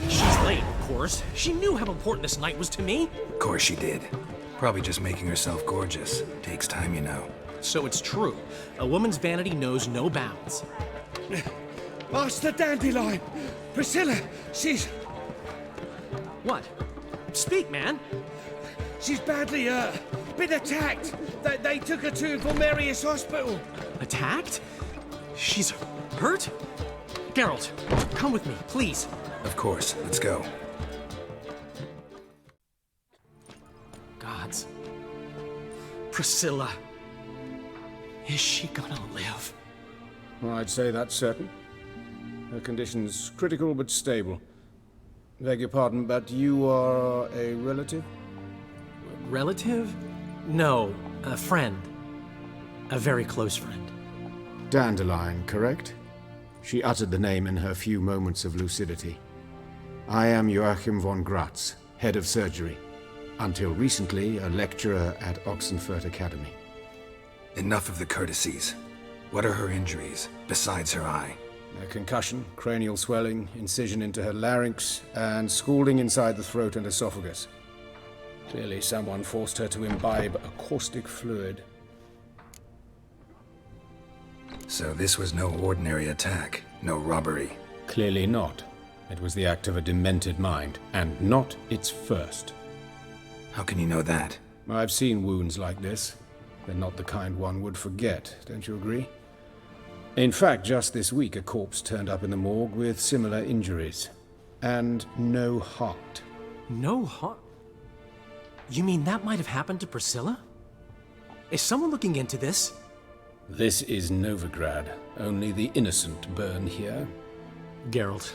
She's late, of course. She knew how important this night was to me. Of course she did. Probably just making herself gorgeous. Takes time, you know. So it's true. A woman's vanity knows no bounds. Ask the dandelion! Priscilla, she's... What? Speak, man. She's badly, been attacked. They took her to Valmerius Hospital. Attacked? She's hurt? Geralt, come with me, please. Of course, let's go. Gods. Priscilla. Is she gonna live? Well, I'd say that's certain. Her condition's critical but stable. Beg your pardon, but you are a relative? Relative? No, a friend. A very close friend. Dandelion, correct? She uttered the name in her few moments of lucidity. I am Joachim von Gratz, head of surgery. Until recently, a lecturer at Oxenfurt Academy. Enough of the courtesies. What are her injuries, besides her eye? A concussion, cranial swelling, incision into her larynx, and scalding inside the throat and esophagus. Clearly someone forced her to imbibe a caustic fluid. So this was no ordinary attack, no robbery. Clearly not. It was the act of a demented mind, and not its first. How can you know that? I've seen wounds like this. They're not the kind one would forget, don't you agree? In fact, just this week, a corpse turned up in the morgue with similar injuries. And no heart. No heart? You mean that might have happened to Priscilla? Is someone looking into this? This is Novigrad. Only the innocent burn here. Geralt,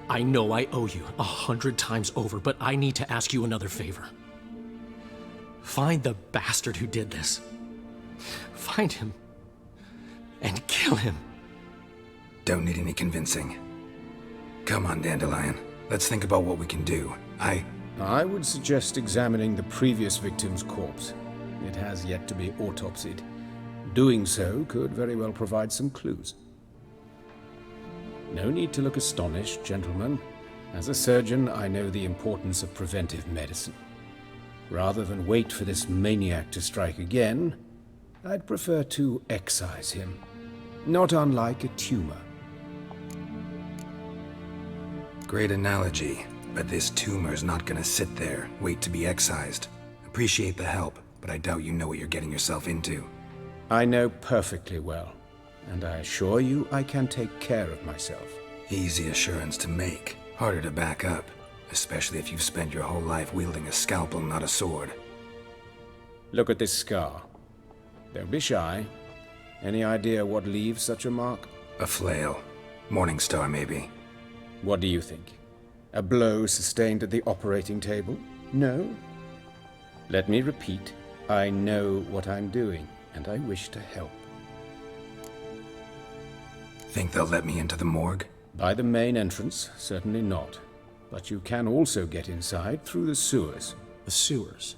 I know I owe you 100 times over, but I need to ask you another favor. Find the bastard who did this. Find him. And kill him. Don't need any convincing. Come on, Dandelion. Let's think about what we can do. I would suggest examining the previous victim's corpse. It has yet to be autopsied. Doing so could very well provide some clues. No need to look astonished, gentlemen. As a surgeon, I know the importance of preventive medicine. Rather than wait for this maniac to strike again, I'd prefer to excise him. Not unlike a tumor. Great analogy, but this tumor's not gonna sit there, wait to be excised. Appreciate the help, but I doubt you know what you're getting yourself into. I know perfectly well, and I assure you I can take care of myself. Easy assurance to make, harder to back up, especially if you've spent your whole life wielding a scalpel, not a sword. Look at this scar. Don't be shy. Any idea what leaves such a mark? A flail. Morningstar, maybe. What do you think? A blow sustained at the operating table? No? Let me repeat. I know what I'm doing, and I wish to help. Think they'll let me into the morgue? By the main entrance, certainly not. But you can also get inside through the sewers. The sewers?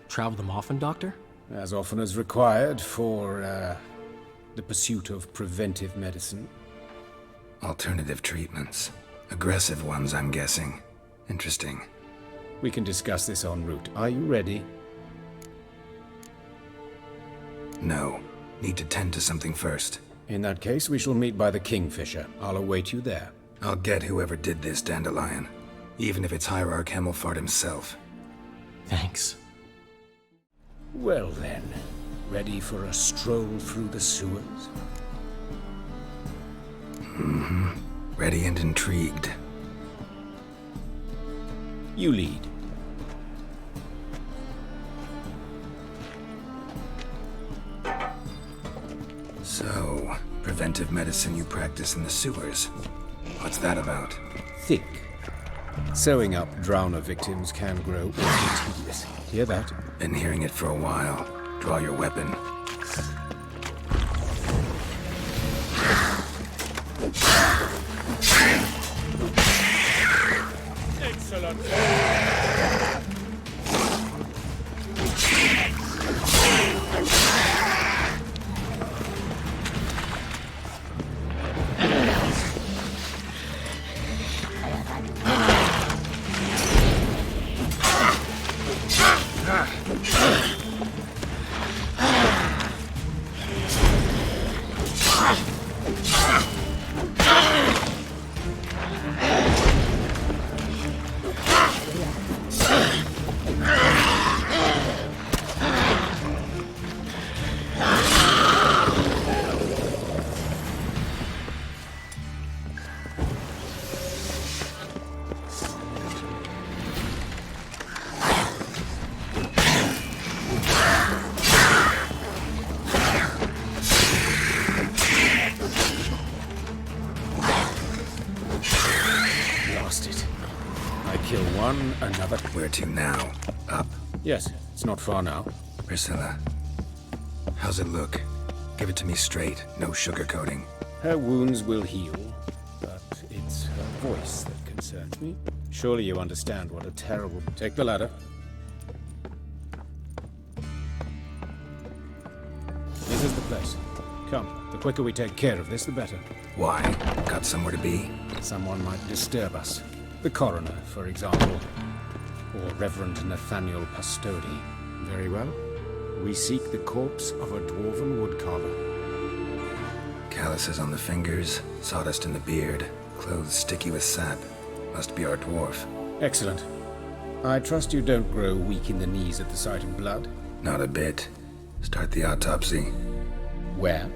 Travel them often, Doctor? As often as required for, the pursuit of preventive medicine. Alternative treatments. Aggressive ones, I'm guessing. Interesting. We can discuss this en route. Are you ready? No. Need to tend to something first. In that case, we shall meet by the Kingfisher. I'll await you there. I'll get whoever did this, Dandelion. Even if it's Hierarch Hemmelfart himself. Thanks. Well then, ready for a stroll through the sewers? Mm-hmm. Ready and intrigued. You lead. So, preventive medicine you practice in the sewers. What's that about? Thick. Sewing up drowner victims can grow awfully tedious. Hear that? Been hearing it for a while. Draw your weapon. Excellent. Kill one, another. Where to now? Up. Yes, it's not far now. Priscilla. How's it look? Give it to me straight, no sugarcoating. Her wounds will heal, but it's her voice that concerns me. Surely you understand what a terrible... Take the ladder. This is the place. Come, the quicker we take care of this, the better. Why? Got somewhere to be? Someone might disturb us. The coroner, for example. Or Reverend Nathaniel Pastodi. Very well. We seek the corpse of a dwarven woodcarver. Calluses on the fingers, sawdust in the beard, clothes sticky with sap. Must be our dwarf. Excellent. I trust you don't grow weak in the knees at the sight of blood. Not a bit. Start the autopsy. Where?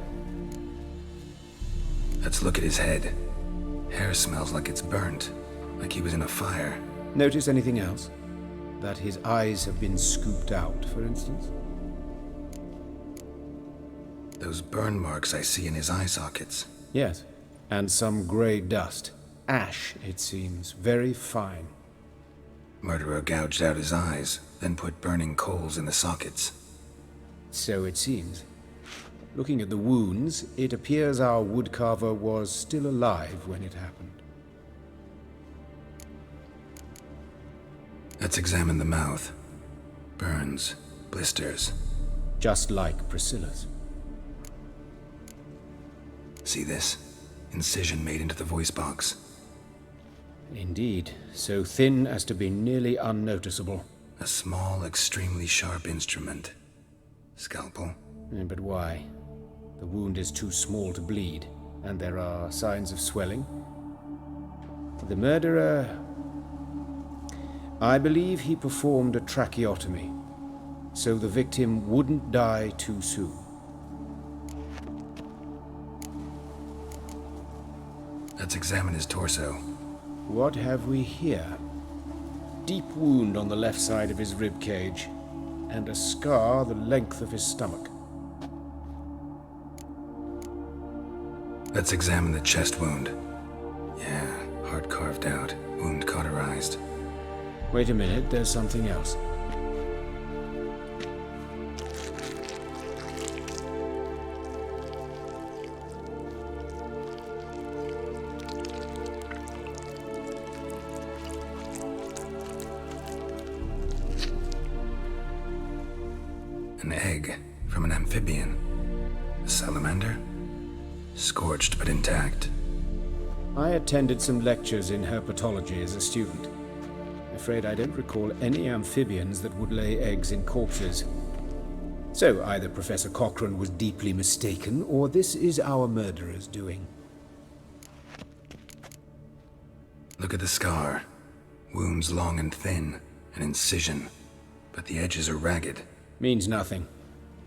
Let's look at his head. Hair smells like it's burnt, like he was in a fire. Notice anything else? That his eyes have been scooped out, for instance? Those burn marks I see in his eye sockets. Yes. And some grey dust. Ash, it seems. Very fine. Murderer gouged out his eyes, then put burning coals in the sockets. So it seems. Looking at the wounds, it appears our woodcarver was still alive when it happened. Let's examine the mouth. Burns, blisters. Just like Priscilla's. See this? Incision made into the voice box. Indeed, so thin as to be nearly unnoticeable. A small, extremely sharp instrument. Scalpel. But why? The wound is too small to bleed, and there are signs of swelling. The murderer... I believe he performed a tracheotomy, so the victim wouldn't die too soon. Let's examine his torso. What have we here? Deep wound on the left side of his rib cage, and a scar the length of his stomach. Let's examine the chest wound. Yeah, heart carved out, wound cauterized. Wait a minute, there's something else. An egg from an amphibian. A salamander? Scorched but intact. I attended some lectures in herpetology as a student. Afraid I don't recall any amphibians that would lay eggs in corpses. So either Professor Cochrane was deeply mistaken, or this is our murderer's doing. Look at the scar. Wounds long and thin, an incision, but the edges are ragged. Means nothing.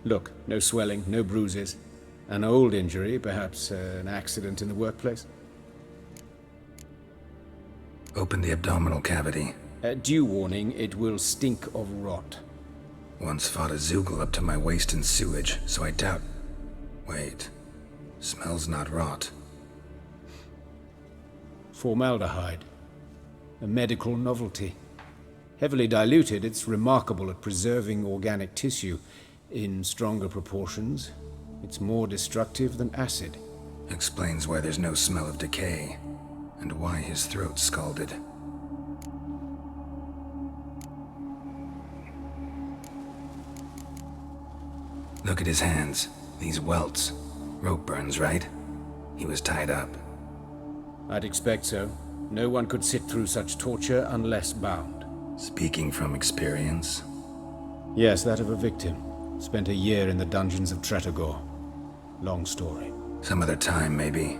Look, no swelling, no bruises. An old injury, perhaps an accident in the workplace. Open the abdominal cavity. Due warning, it will stink of rot. Once fought a Zoogle up to my waist in sewage, so I doubt... Wait. Smells not rot. Formaldehyde. A medical novelty. Heavily diluted, it's remarkable at preserving organic tissue. In stronger proportions, it's more destructive than acid. Explains why there's no smell of decay, and why his throat's scalded. Look at his hands. These welts. Rope burns, right? He was tied up. I'd expect so. No one could sit through such torture unless bound. Speaking from experience? Yes, that of a victim. Spent a year in the dungeons of Tretogor. Long story. Some other time, maybe.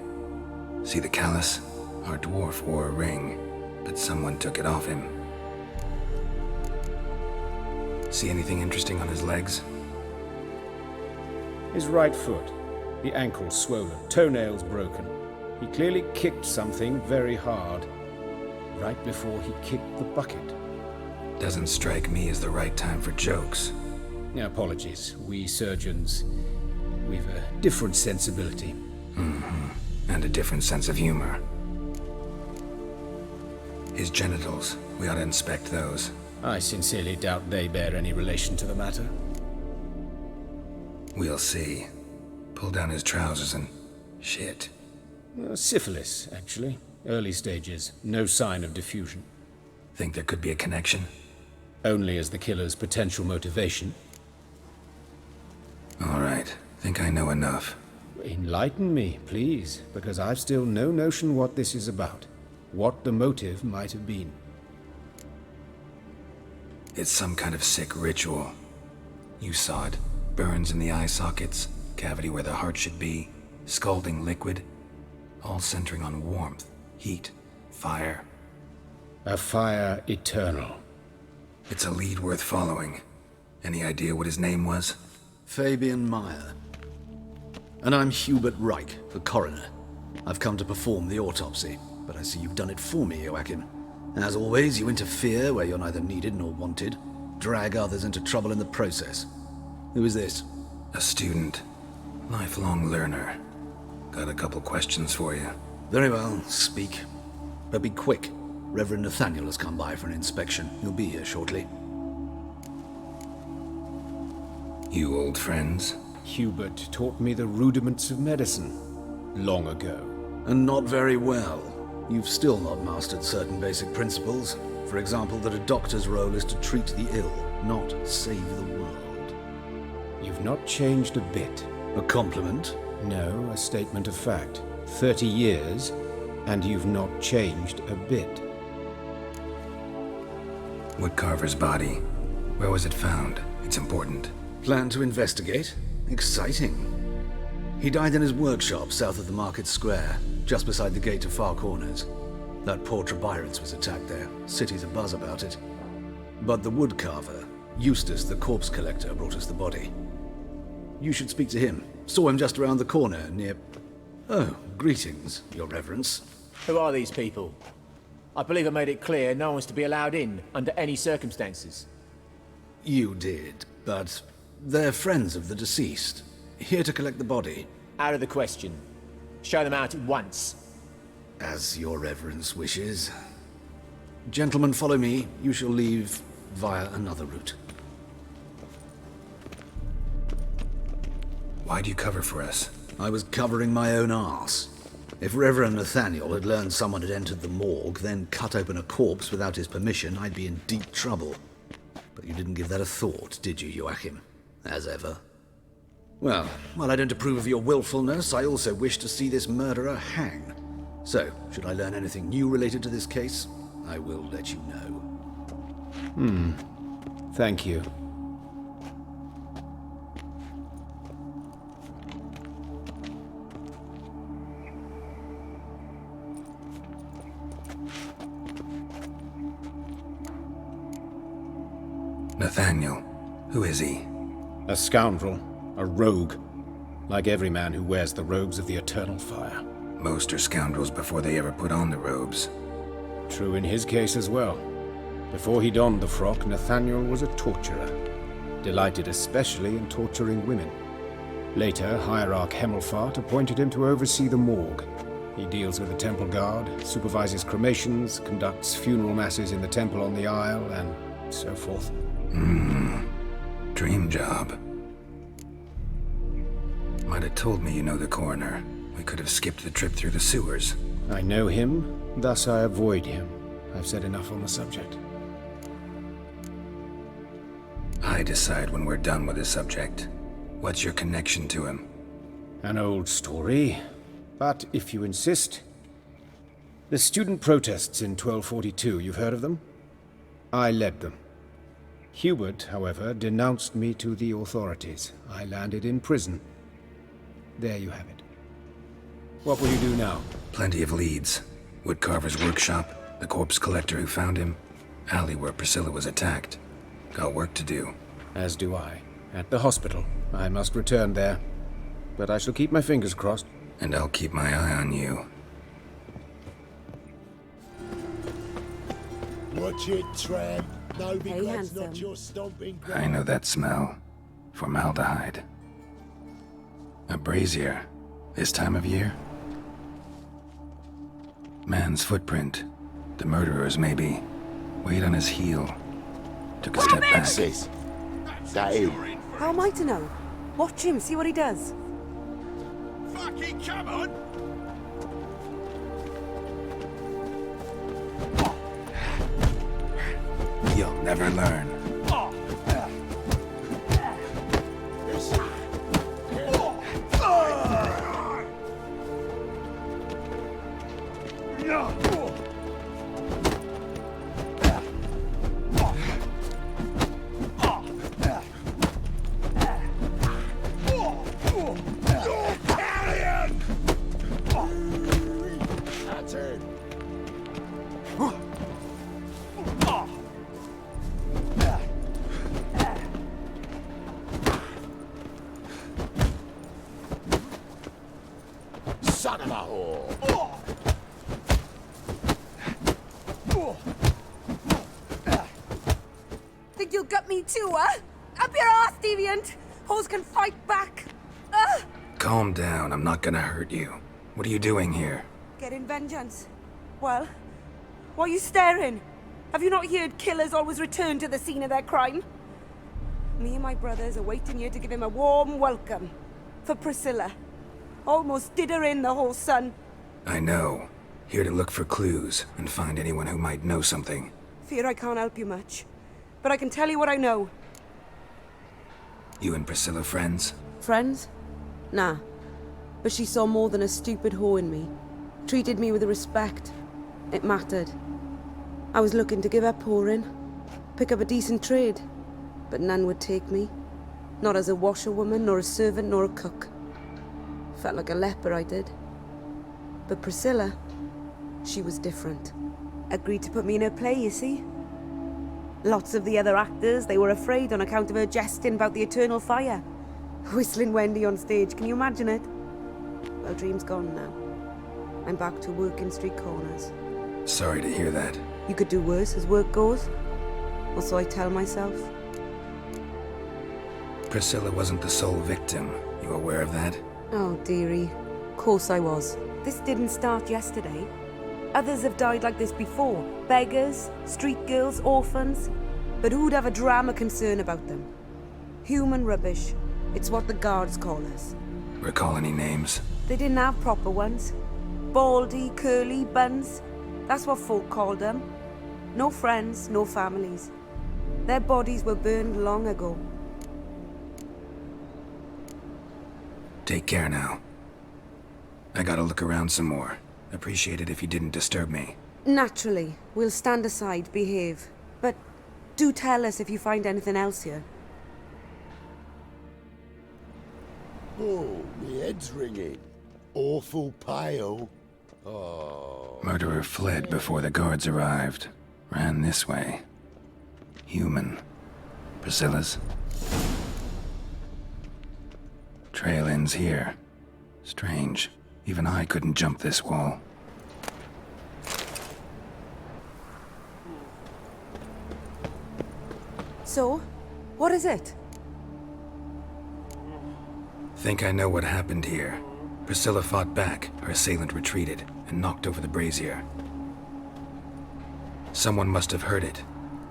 See the callus? Our dwarf wore a ring, but someone took it off him. See anything interesting on his legs? His right foot. The ankle swollen, toenails broken. He clearly kicked something very hard. Right before he kicked the bucket. Doesn't strike me as the right time for jokes. Apologies. We surgeons, we've a different sensibility. And a different sense of humor. His genitals. We ought to inspect those. I sincerely doubt they bear any relation to the matter. We'll see. Pull down his trousers and... shit. Syphilis, actually. Early stages. No sign of diffusion. Think there could be a connection? Only as the killer's potential motivation. All right. Think I know enough. Enlighten me, please, because I've still no notion what this is about. What the motive might have been. It's some kind of sick ritual. You saw it. Burns in the eye sockets, cavity where the heart should be, scalding liquid, all centering on warmth, heat, fire. A fire eternal. It's a lead worth following. Any idea what his name was? Fabian Meyer. And I'm Hubert Reich, the coroner. I've come to perform the autopsy, but I see you've done it for me, Joachim. As always, you interfere where you're neither needed nor wanted, drag others into trouble in the process. Who is this? A student. Lifelong learner. Got a couple questions for you. Very well, speak. But be quick. Reverend Nathaniel has come by for an inspection. He'll be here shortly. You old friends? Hubert taught me the rudiments of medicine. Long ago. And not very well. You've still not mastered certain basic principles. For example, that a doctor's role is to treat the ill, not save the world. You've not changed a bit. A compliment? No, a statement of fact. 30 years, and you've not changed a bit. Woodcarver's body. Where was it found? It's important. Plan to investigate? Exciting. He died in his workshop south of the market square, just beside the gate to Far Corners. That poor Trebirance was attacked there. City's abuzz about it. But the woodcarver, Eustace the corpse collector, brought us the body. You should speak to him. Saw him just around the corner near... Oh, greetings, your reverence. Who are these people? I believe I made it clear no one's to be allowed in under any circumstances. You did, but they're friends of the deceased. Here to collect the body. Out of the question. Show them out at once. As your reverence wishes. Gentlemen, follow me. You shall leave via another route. Why'd you cover for us? I was covering my own arse. If Reverend Nathaniel had learned someone had entered the morgue, then cut open a corpse without his permission, I'd be in deep trouble. But you didn't give that a thought, did you, Joachim? As ever. Well, while I don't approve of your willfulness, I also wish to see this murderer hang. So, should I learn anything new related to this case, I will let you know. Thank you. Nathaniel. Who is he? A scoundrel. A rogue. Like every man who wears the robes of the eternal fire. Most are scoundrels before they ever put on the robes. True in his case as well. Before he donned the frock, Nathaniel was a torturer. Delighted especially in torturing women. Later, Hierarch Hemmelfart appointed him to oversee the morgue. He deals with the temple guard, supervises cremations, conducts funeral masses in the temple on the Isle, and so forth. Dream job. Might have told me you know the coroner. We could have skipped the trip through the sewers. I know him, thus I avoid him. I've said enough on the subject. I decide when we're done with the subject. What's your connection to him? An old story, but if you insist. The student protests in 1242, you've heard of them? I led them. Hubert, however, denounced me to the authorities. I landed in prison. There you have it. What will you do now? Plenty of leads. Woodcarver's workshop, the corpse collector who found him, alley where Priscilla was attacked. Got work to do. As do I. At the hospital. I must return there. But I shall keep my fingers crossed. And I'll keep my eye on you. Watch it, tramp. No, because handsome. not your stomping ground. I know that smell. Formaldehyde. A brazier. This time of year? Man's footprint. The murderers, maybe. Weighed on his heel. Took a step back. Sis, that him? How am I to know? Watch him, see what he does. Fucking come on! You'll never learn. Son of a whore! Think you'll gut me too, huh? Up your ass, deviant! Hoes can fight back! Calm down, I'm not gonna hurt you. What are you doing here? Getting vengeance. Well, why are you staring? Have you not heard killers always return to the scene of their crime? Me and my brothers are waiting here to give him a warm welcome. For Priscilla. Almost did her in, the whole son. I know. Here to look for clues and find anyone who might know something. Fear I can't help you much. But I can tell you what I know. You and Priscilla friends? Friends? Nah. But she saw more than a stupid whore in me. Treated me with respect. It mattered. I was looking to give up whoring. Pick up a decent trade. But none would take me. Not as a washerwoman, nor a servant, nor a cook. Felt like a leper, I did. But Priscilla, she was different. Agreed to put me in her play, you see. Lots of the other actors, they were afraid on account of her jesting about the eternal fire. Whistling Wendy on stage, can you imagine it? Well, dream's gone now. I'm back to working street corners. Sorry to hear that. You could do worse as work goes. Or so I tell myself. Priscilla wasn't the sole victim. You aware of that? Oh, dearie. Course I was. This didn't start yesterday. Others have died like this before. Beggars, street girls, orphans. But who'd have a drama concern about them? Human rubbish. It's what the guards call us. Recall any names? They didn't have proper ones. Baldy, curly, buns. That's what folk called them. No friends, no families. Their bodies were burned long ago. Take care now. I gotta look around some more. Appreciate it if you didn't disturb me. Naturally. We'll stand aside, behave. But do tell us if you find anything else here. Oh, my head's ringing. Awful pale. Murderer fled before the guards arrived. Ran this way. Human. Priscilla's. Trail ends here. Strange. Even I couldn't jump this wall. So, what is it? Think I know what happened here. Priscilla fought back, her assailant retreated, and knocked over the brazier. Someone must have heard it.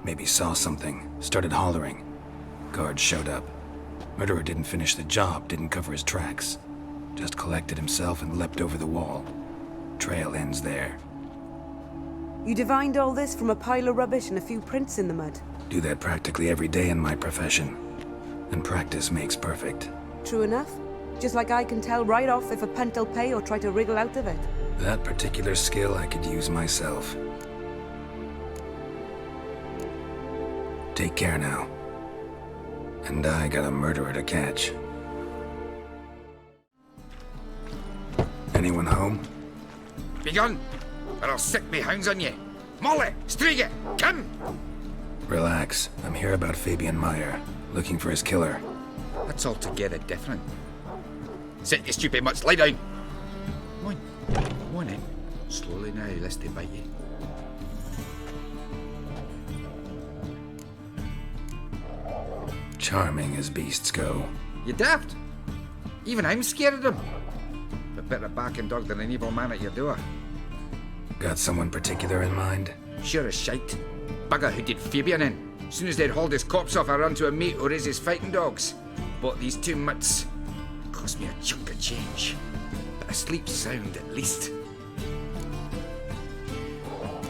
Maybe saw something, started hollering. Guards showed up. Murderer didn't finish the job, didn't cover his tracks. Just collected himself and leapt over the wall. Trail ends there. You divined all this from a pile of rubbish and a few prints in the mud. Do that practically every day in my profession. And practice makes perfect. True enough. Just like I can tell right off if a punt will pay or try to wriggle out of it. That particular skill I could use myself. Take care now. And I got a murderer to catch. Anyone home? Begone, or I'll sick me hounds on you. Molly, Striga, come! Relax. I'm here about Fabian Meyer, looking for his killer. That's altogether different. Sit, you stupid mutts, lie down. Come on in. Slowly now, lest they bite you. Charming as beasts go. You daft. Even I'm scared of them. But better back and dog than an evil man at your door. Got someone particular in mind? Sure as shite. Bugger who did Fabian in. Soon as they'd hauled his corpse off, I ran to a mate who raises fighting dogs. Bought these 2 mutts. Cost me a chunk of change. But I sleep sound at least.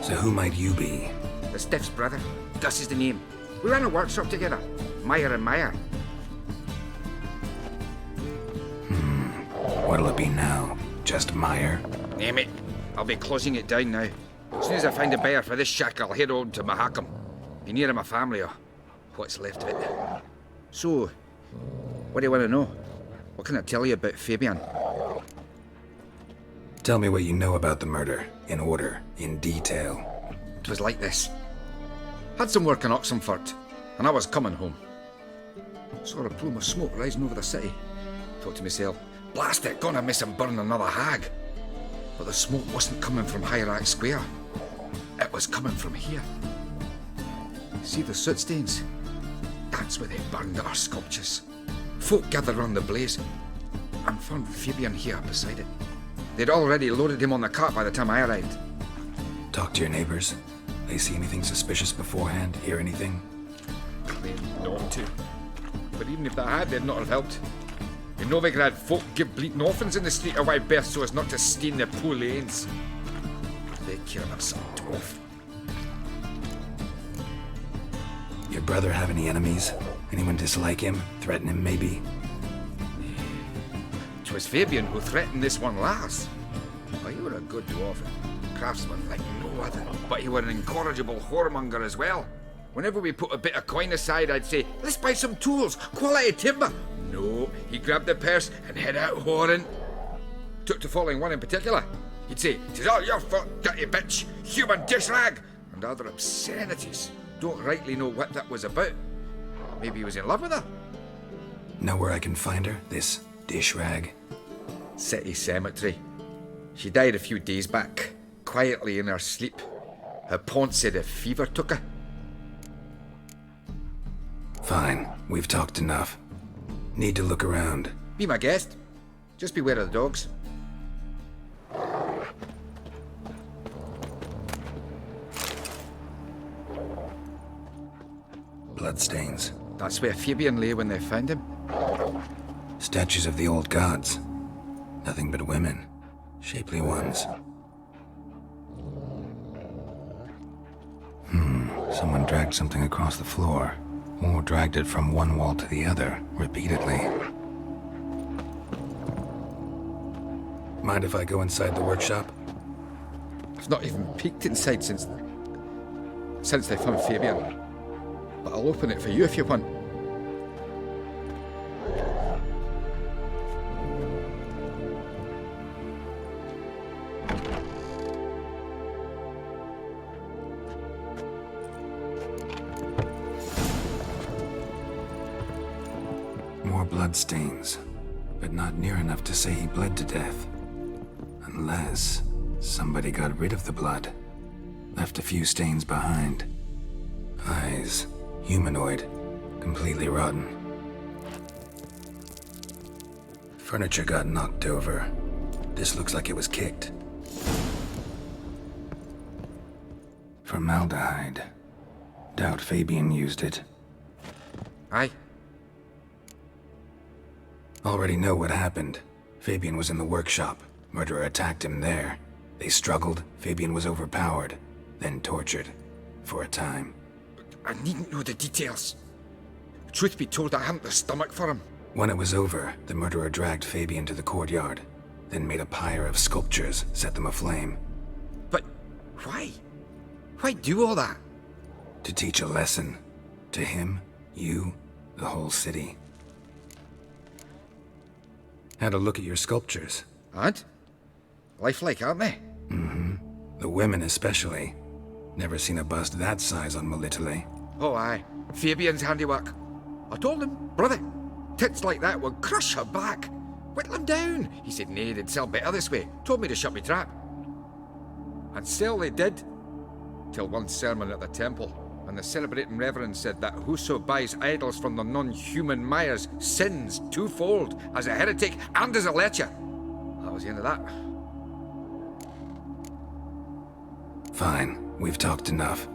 So who might you be? The Stiff's brother. Gus is the name. We ran a workshop together. Meyer and Meyer. What'll it be now? Just Meyer? Name it. I'll be closing it down now. As soon as I find a buyer for this shack, I'll head on to Mahakam. Be near my family, or what's left of it. So, what do you want to know? What can I tell you about Fabian? Tell me what you know about the murder, in order, in detail. It was like this. Had some work in Oxenford, and I was coming home. Saw a plume of smoke rising over the city. Thought to myself, blast it, gonna miss him burn another hag. But the smoke wasn't coming from Hierarch Square. It was coming from here. See the soot stains? That's where they burned our sculptures. Folk gathered round the blaze and found Fabian here beside it. They'd already loaded him on the cart by the time I arrived. Talk to your neighbors. They see anything suspicious beforehand? Hear anything? Claimed not to. But even if they had, they'd not have helped. In Novigrad, folk give bleating orphans in the street a wide berth so as not to stain their poor lanes. They care about some dwarf. Your brother have any enemies? Anyone dislike him? Threaten him, maybe? 'Twas Fabian who threatened this one last. Well, you were a good dwarf, craftsman like no other. But you were an incorrigible whoremonger as well. Whenever we put a bit of coin aside, I'd say, let's buy some tools, quality timber. No, he grabbed the purse and head out whoring. Took to following one in particular. He'd say, "'Tis all your fault, dirty bitch, human dish rag," and other obscenities. Don't rightly know what that was about. Maybe he was in love with her. Know where I can find her? This dish rag? City cemetery. She died a few days back, quietly in her sleep. Her pont said a fever took her. Fine, we've talked enough. Need to look around. Be my guest. Just beware of the dogs. Bloodstains. That's where Fabian lay when they found him. Statues of the old gods. Nothing but women. Shapely ones. Someone dragged something across the floor. Or dragged it from one wall to the other, repeatedly. Mind if I go inside the workshop? I've not even peeked inside since they found Fabian. But I'll open it for you if you want. More bloodstains, but not near enough to say he bled to death. Unless somebody got rid of the blood. Left a few stains behind. Eyes. Humanoid. Completely rotten. Furniture got knocked over. This looks like it was kicked. Formaldehyde. Doubt Fabian used it. Aye. Already know what happened. Fabian was in the workshop. Murderer attacked him there. They struggled. Fabian was overpowered. Then tortured. For a time. I needn't know the details. Truth be told, I hadn't the stomach for him. When it was over, the murderer dragged Fabian to the courtyard, then made a pyre of sculptures, set them aflame. But why? Why do all that? To teach a lesson. To him, you, the whole city. Had a look at your sculptures. And? Lifelike, aren't they? The women especially. Never seen a bust that size on Melitele. Oh, aye. Fabian's handiwork. I told him, brother, tits like that would crush her back. Whittle him down. He said, nay, they'd sell better this way. Told me to shut me trap. And sell they did. Till one sermon at the temple, and the celebrating reverend said that whoso buys idols from the non-human Myers sins twofold, as a heretic and as a lecher. That was the end of that. Fine, we've talked enough.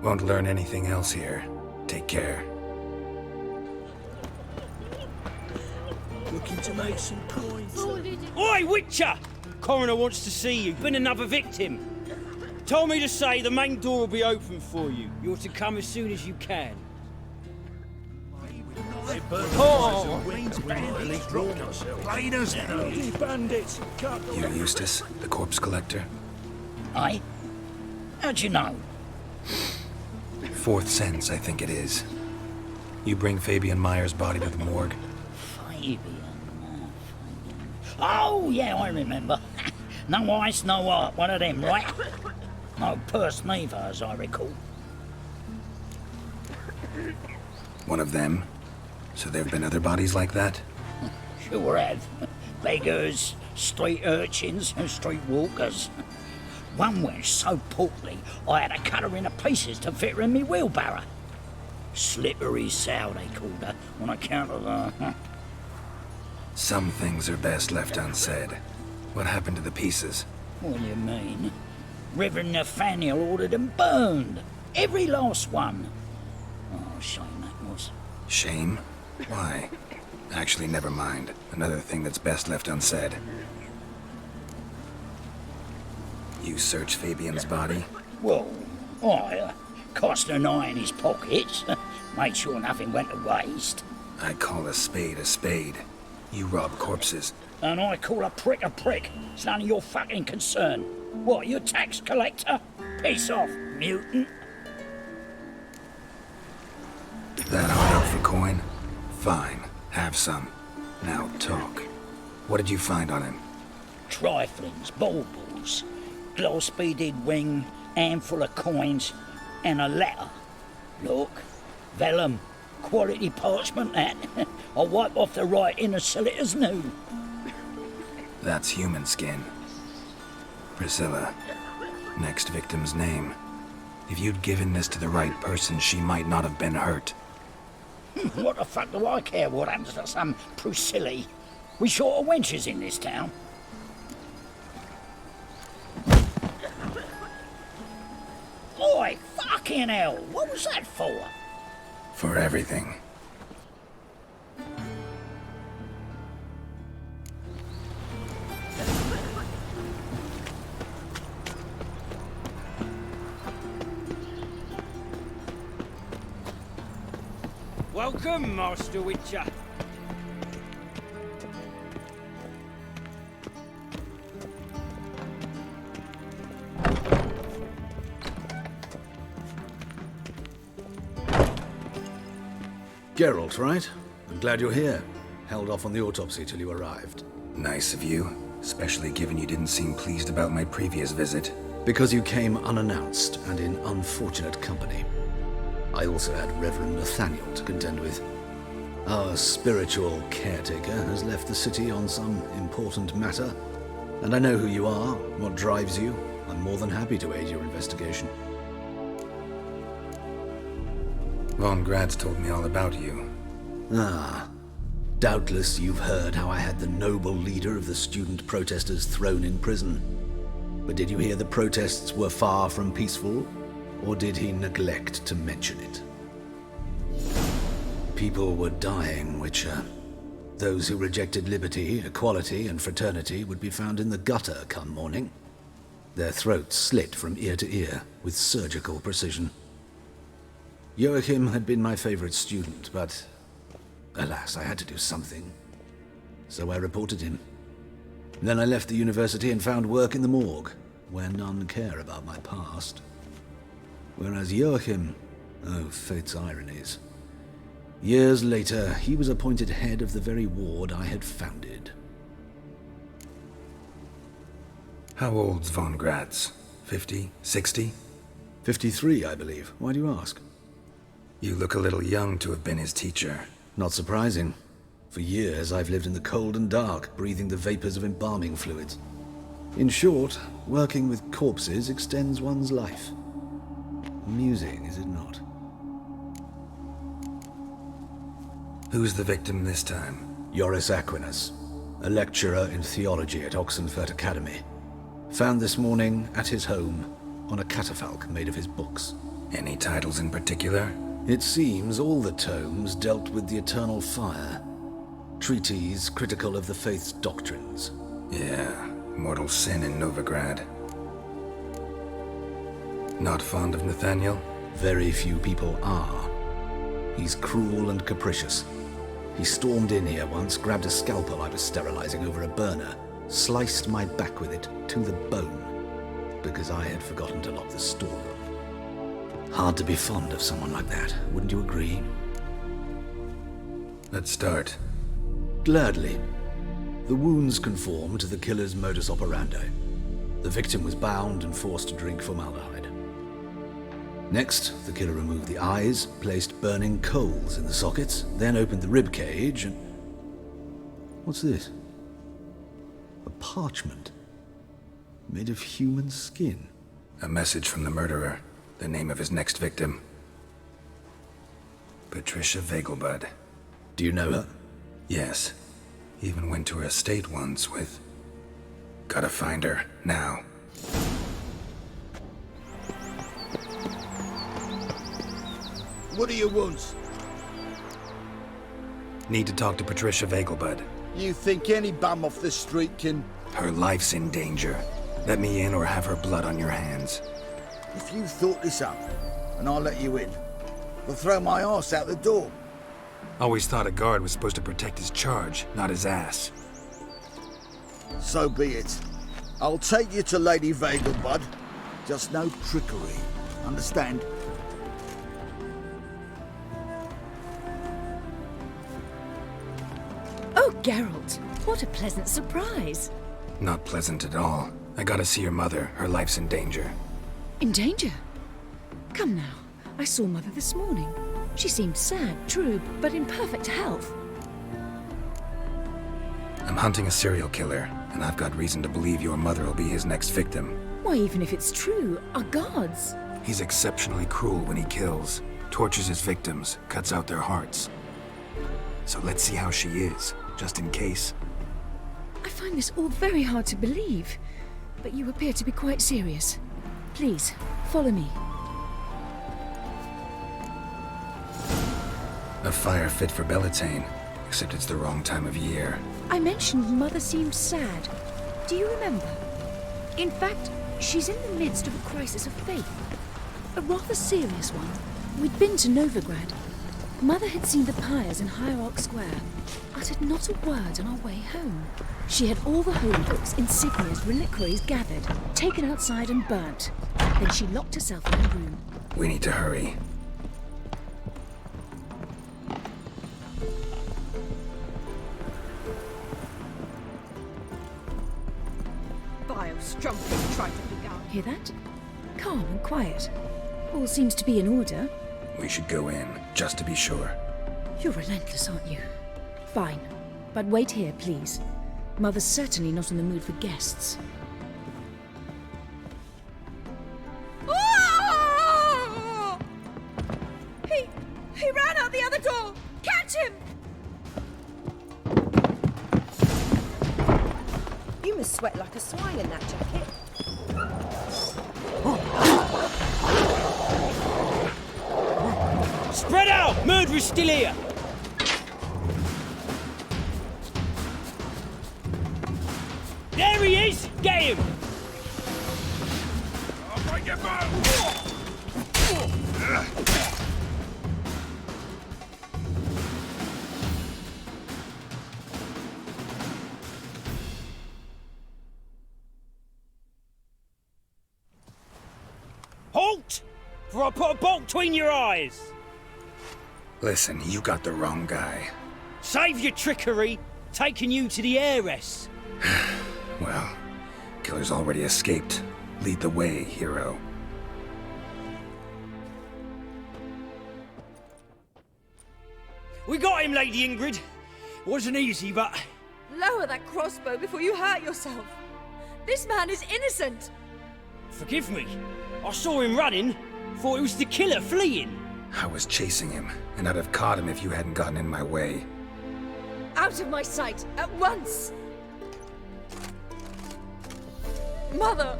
Won't learn anything else here. Take care. Looking to make some coins. Oi, Witcher! Coroner wants to see you. Been another victim. Told me to say the main door will be open for you. You're to come as soon as you can. Bandits! You Eustace, the corpse collector? Aye? How'd you know? Fourth sense, I think it is. You bring Fabian Meyer's body to the morgue? Fabian. Oh, yeah, I remember. No ice, no art, one of them, right? No purse neither, as I recall. One of them? So there have been other bodies like that? Sure have. Beggars, street urchins, and street walkers. One went so portly, I had to cut her into pieces to fit her in me wheelbarrow. Slippery sow, they called her, on account of the... Some things are best left unsaid. What happened to the pieces? What do you mean? Reverend Nathaniel ordered them burned. Every last one. Oh, shame that was. Shame? Why? Actually, never mind. Another thing that's best left unsaid. You searched Fabian's body? Well, I cast an eye in his pockets. Made sure nothing went to waste. I call a spade a spade. You rob corpses. And I call a prick a prick. It's none of your fucking concern. What, you tax collector? Piss off, mutant. That hard out for coin? Fine. Have some. Now talk. What did you find on him? Triflings, baubles, gloss-beaded ring, handful of coins, and a letter. Look, vellum, quality parchment that. I'll wipe off the writing and sell it as new. That's human skin. Priscilla. Next victim's name. If you'd given this to the right person, she might not have been hurt. What the fuck do I care what happens to some Priscilla? We short of wenches in this town. Oi, fucking hell, what was that for? For everything. Welcome, Master Witcher. Geralt, right? I'm glad you're here. Held off on the autopsy till you arrived. Nice of you, especially given you didn't seem pleased about my previous visit. Because you came unannounced and in unfortunate company. I also had Reverend Nathaniel to contend with. Our spiritual caretaker has left the city on some important matter, and I know who you are, what drives you. I'm more than happy to aid your investigation. Von Grad's told me all about you. Ah, doubtless you've heard how I had the noble leader of the student protesters thrown in prison. But did you hear the protests were far from peaceful? Or did he neglect to mention it? People were dying, Witcher. Those who rejected liberty, equality, and fraternity would be found in the gutter come morning. Their throats slit from ear to ear with surgical precision. Joachim had been my favorite student, but alas, I had to do something. So I reported him. Then I left the university and found work in the morgue, where none care about my past. Whereas Joachim, oh, fate's ironies. Years later, he was appointed head of the very ward I had founded. How old's Von Grad's? 50? 60? 53, I believe. Why do you ask? You look a little young to have been his teacher. Not surprising. For years, I've lived in the cold and dark, breathing the vapors of embalming fluids. In short, working with corpses extends one's life. Amusing, is it not? Who's the victim this time? Joris Aquinas, a lecturer in theology at Oxenfurt Academy. Found this morning at his home, on a catafalque made of his books. Any titles in particular? It seems all the tomes dealt with the eternal fire. Treatises critical of the faith's doctrines. Yeah, mortal sin in Novigrad. Not fond of Nathaniel? Very few people are. He's cruel and capricious. He stormed in here once, grabbed a scalpel I was sterilizing over a burner, sliced my back with it to the bone, because I had forgotten to lock the storeroom. Hard to be fond of someone like that, wouldn't you agree? Let's start. Gladly. The wounds conform to the killer's modus operandi. The victim was bound and forced to drink formaldehyde. Next, the killer removed the eyes, placed burning coals in the sockets, then opened the rib cage and... What's this? A parchment. Made of human skin. A message from the murderer. The name of his next victim. Patricia Vegelbud. Do you know her? Yes. Even went to her estate once with... Gotta find her, now. What do you want? Need to talk to Patricia Vegelbud. You think any bum off the street can... Her life's in danger. Let me in or have her blood on your hands. If you thought this up, and I'll let you in, I'll throw my arse out the door. Always thought a guard was supposed to protect his charge, not his ass. So be it. I'll take you to Lady Vegelbud. Just no trickery. Understand? Oh, Geralt, what a pleasant surprise. Not pleasant at all. I gotta see your mother. Her life's in danger. In danger? Come now. I saw Mother this morning. She seemed sad, true, but in perfect health. I'm hunting a serial killer, and I've got reason to believe your mother will be his next victim. Why, even if it's true, our gods. He's exceptionally cruel when he kills, tortures his victims, cuts out their hearts. So let's see how she is, just in case. I find this all very hard to believe, but you appear to be quite serious. Please, follow me. A fire fit for Bellatane, except it's the wrong time of year. I mentioned Mother seemed sad. Do you remember? In fact, she's in the midst of a crisis of faith. A rather serious one. We'd been to Novigrad. Mother had seen the pyres in Hierarch Square, uttered not a word on our way home. She had all the holy books, insignias, reliquaries gathered, taken outside and burnt. Then she locked herself in her room. We need to hurry. Vile strumpet tried to beguile. Hear that? Calm and quiet. All seems to be in order. We should go in, just to be sure. You're relentless, aren't you? Fine. But wait here, please. Mother's certainly not in the mood for guests. Oh! He ran out the other door! Catch him! You must sweat like a swine in that jacket. Spread out! Murderer's still here! There he is! Get him! I'll break your bow! Halt! For I put a bolt between your eyes! Listen, you got the wrong guy. Save your trickery! Taking you to the heiress! Well, killer's already escaped. Lead the way, hero. We got him, Lady Ingrid. Wasn't easy, but... Lower that crossbow before you hurt yourself. This man is innocent. Forgive me. I saw him running. Thought it was the killer fleeing. I was chasing him, and I'd have caught him if you hadn't gotten in my way. Out of my sight, at once! Mother!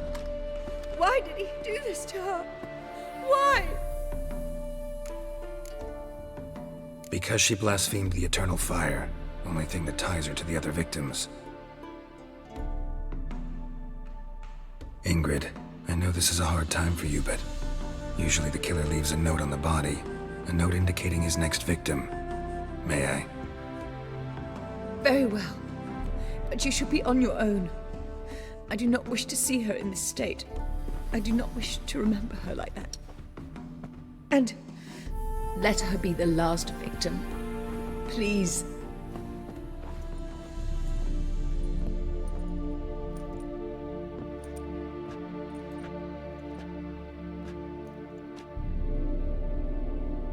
Why did he do this to her? Why? Because she blasphemed the eternal fire, only thing that ties her to the other victims. Ingrid, I know this is a hard time for you, but usually the killer leaves a note on the body, a note indicating his next victim. May I? Very well. But you should be on your own. I do not wish to see her in this state. I do not wish to remember her like that. And let her be the last victim. Please.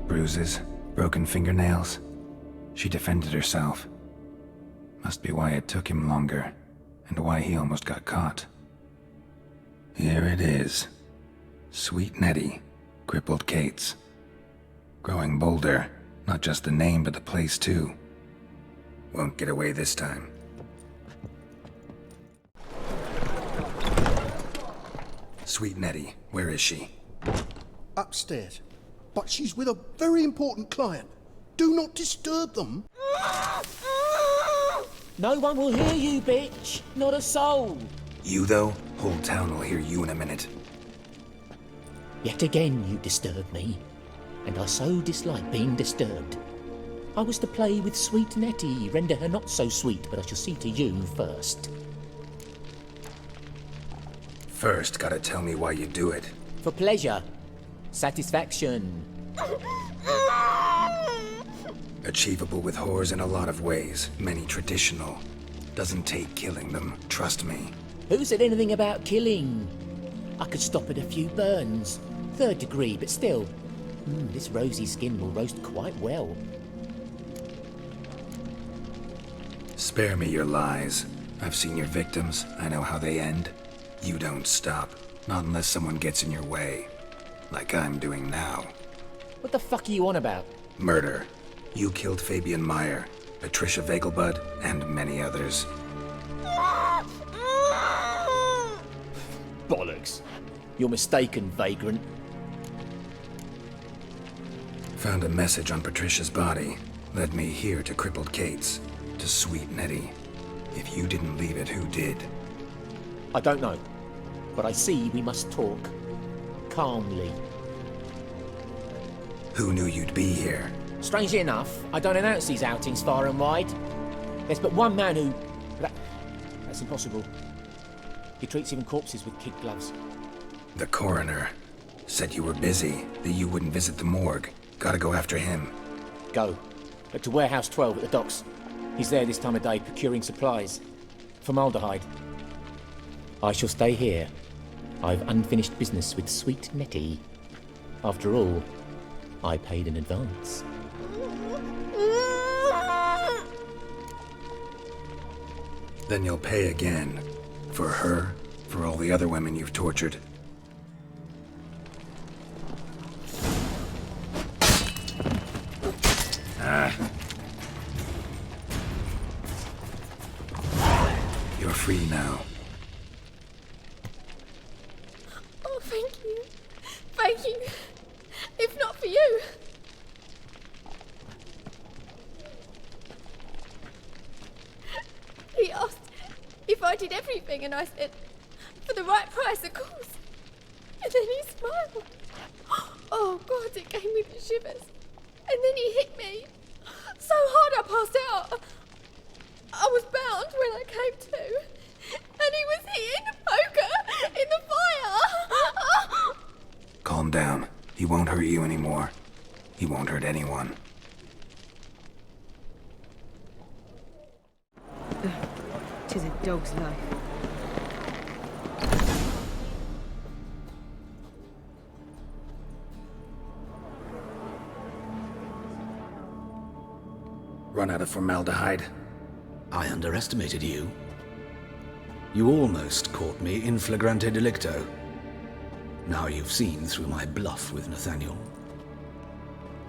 Bruises, broken fingernails. She defended herself. Must be why it took him longer, and why he almost got caught. Here it is. Sweet Nettie, crippled Kate's. Growing bolder, not just the name but the place too. Won't get away this time. Sweet Nettie, where is she? Upstairs. But she's with a very important client. Do not disturb them. No one will hear you, bitch. Not a soul. You, though? Whole town will hear you in a minute. Yet again you disturb me, and I so dislike being disturbed. I was to play with sweet Nettie, render her not so sweet, but I shall see to you first. First, gotta tell me why you do it. For pleasure. Satisfaction. Achievable with whores in a lot of ways, many traditional. Doesn't take killing them, trust me. Who said anything about killing? I could stop at a few burns. 3rd degree, but still. This rosy skin will roast quite well. Spare me your lies. I've seen your victims, I know how they end. You don't stop, not unless someone gets in your way. Like I'm doing now. What the fuck are you on about? Murder. You killed Fabian Meyer, Patricia Vegelbud, and many others. Bollocks. You're mistaken, vagrant. Found a message on Patricia's body. Led me here to crippled Kate's, to sweet Nettie. If you didn't leave it, who did? I don't know, but I see we must talk. Calmly. Who knew you'd be here? Strangely enough, I don't announce these outings far and wide. There's but one man who... That's impossible. He treats even corpses with kid gloves. The coroner. Said you were busy, that you wouldn't visit the morgue. Gotta go after him. Go. But to Warehouse 12 at the docks. He's there this time of day procuring supplies. Formaldehyde. I shall stay here. I've unfinished business with sweet Nettie. After all, I paid in advance. Then you'll pay again. For her, for all the other women you've tortured. You're free now. Oh, thank you. Thank you. If not for you. He asked if I did everything, and I said, for the right price, of course. And then he smiled. Oh, God, it gave me the shivers. And then he hit me. So hard I passed out. I was bound when I came to. And he was hitting the poker in the fire. Calm down. He won't hurt you anymore. He won't hurt anyone. Tis a dog's life. Run out of formaldehyde. I underestimated you. You almost caught me in flagrante delicto. Now you've seen through my bluff with Nathaniel.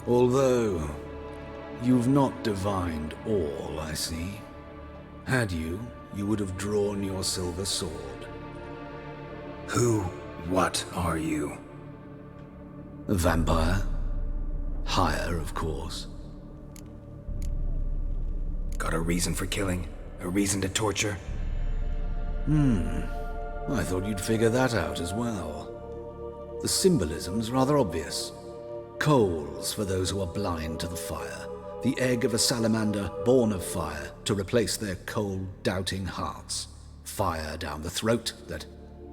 Although, you've not divined all, I see. Had you, you would have drawn your silver sword. Who What are you? A vampire. Higher, of course. Got a reason for killing? A reason to torture? I thought you'd figure that out as well. The symbolism's rather obvious. Coals for those who are blind to the fire. The egg of a salamander born of fire to replace their cold, doubting hearts. Fire down the throat that...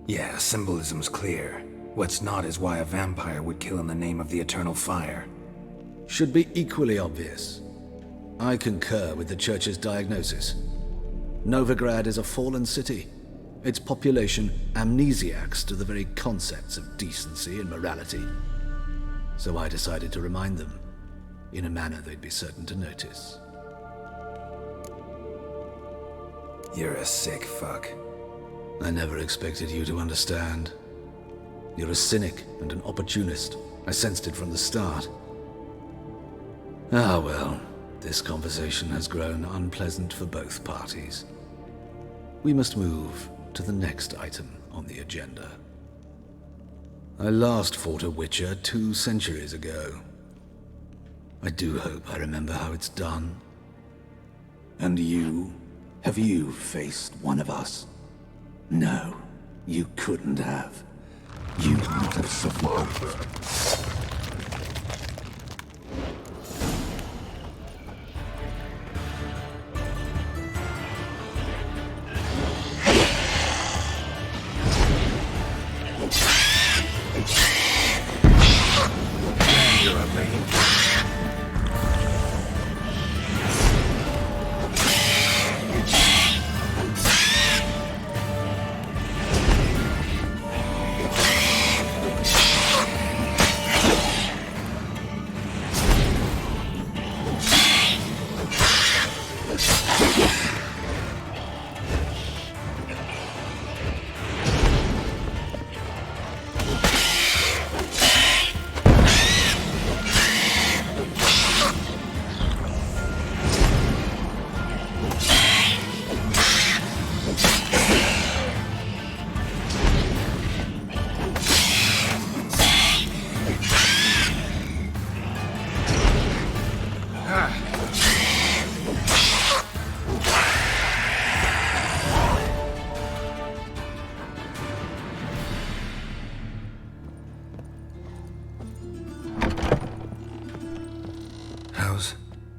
Yeah, symbolism's clear. What's not is why a vampire would kill in the name of the eternal fire. Should be equally obvious. I concur with the Church's diagnosis. Novigrad is a fallen city. Its population amnesiacs to the very concepts of decency and morality. So I decided to remind them, in a manner they'd be certain to notice. You're a sick fuck. I never expected you to understand. You're a cynic and an opportunist. I sensed it from the start. Ah well, this conversation has grown unpleasant for both parties. We must move to the next item on the agenda. I last fought a Witcher 2 centuries ago. I do hope I remember how it's done. And you? Have you faced one of us? No, you couldn't have. You'd not have survived.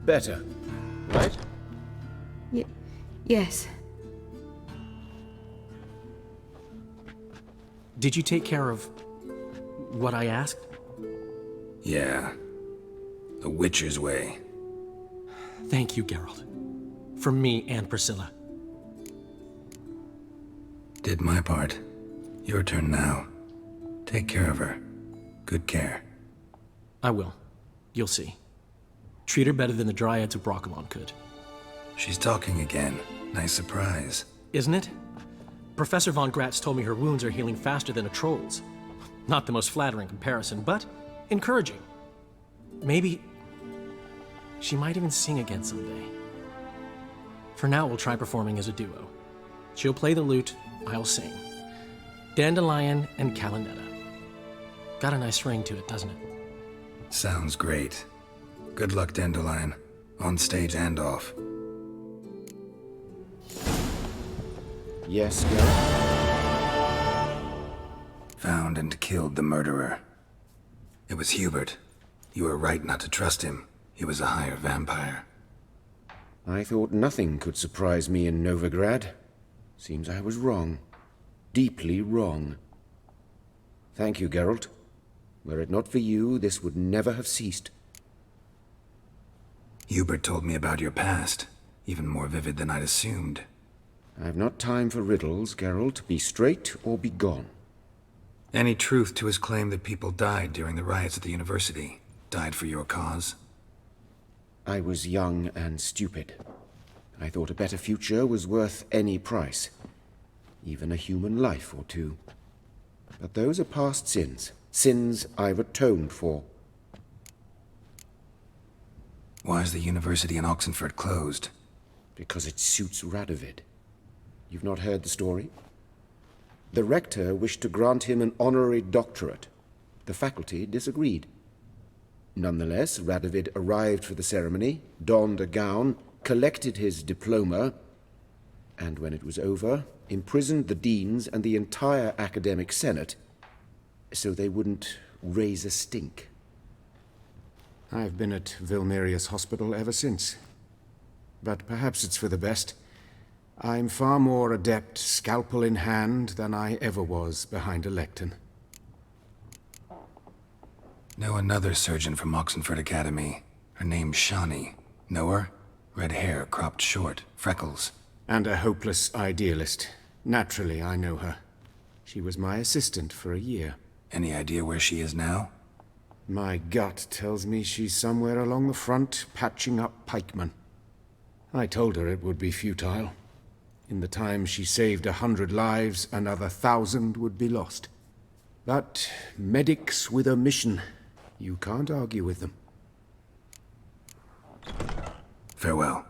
Better, right? Yes. Did you take care of what I asked? Yeah. The Witcher's way. Thank you, Geralt. From me and Priscilla. Did my part. Your turn now. Take care of her. Good care. I will. You'll see. Treat her better than the Dryads of Broccolon could. She's talking again. Nice surprise. Isn't it? Professor von Gratz told me her wounds are healing faster than a troll's. Not the most flattering comparison, but encouraging. Maybe she might even sing again someday. For now, we'll try performing as a duo. She'll play the lute, I'll sing. Dandelion and Calanetta. Got a nice ring to it, doesn't it? Sounds great. Good luck, Dandelion. On stage and off. Yes, Geralt? Found and killed the murderer. It was Hubert. You were right not to trust him. He was a higher vampire. I thought nothing could surprise me in Novigrad. Seems I was wrong. Deeply wrong. Thank you, Geralt. Were it not for you, this would never have ceased. Hubert told me about your past, even more vivid than I'd assumed. I've not time for riddles, Geralt. Be straight or be gone. Any truth to his claim that people died during the riots at the university? Died for your cause? I was young and stupid. I thought a better future was worth any price. Even a human life or two. But those are past sins. Sins I've atoned for. Why is the university in Oxenford closed? Because it suits Radovid. You've not heard the story? The rector wished to grant him an honorary doctorate. The faculty disagreed. Nonetheless, Radovid arrived for the ceremony, donned a gown, collected his diploma, and when it was over, imprisoned the deans and the entire academic senate so they wouldn't raise a stink. I've been at Vilmerius Hospital ever since. But perhaps it's for the best. I'm far more adept, scalpel in hand, than I ever was behind a lectern. Know another surgeon from Oxenford Academy. Her name's Shawnee. Know her? Red hair, cropped short, freckles. And a hopeless idealist. Naturally, I know her. She was my assistant for a year. Any idea where she is now? My gut tells me she's somewhere along the front, patching up pikemen. I told her it would be futile. In the time she saved 100 lives, another 1,000 would be lost. But medics with a mission, you can't argue with them. Farewell.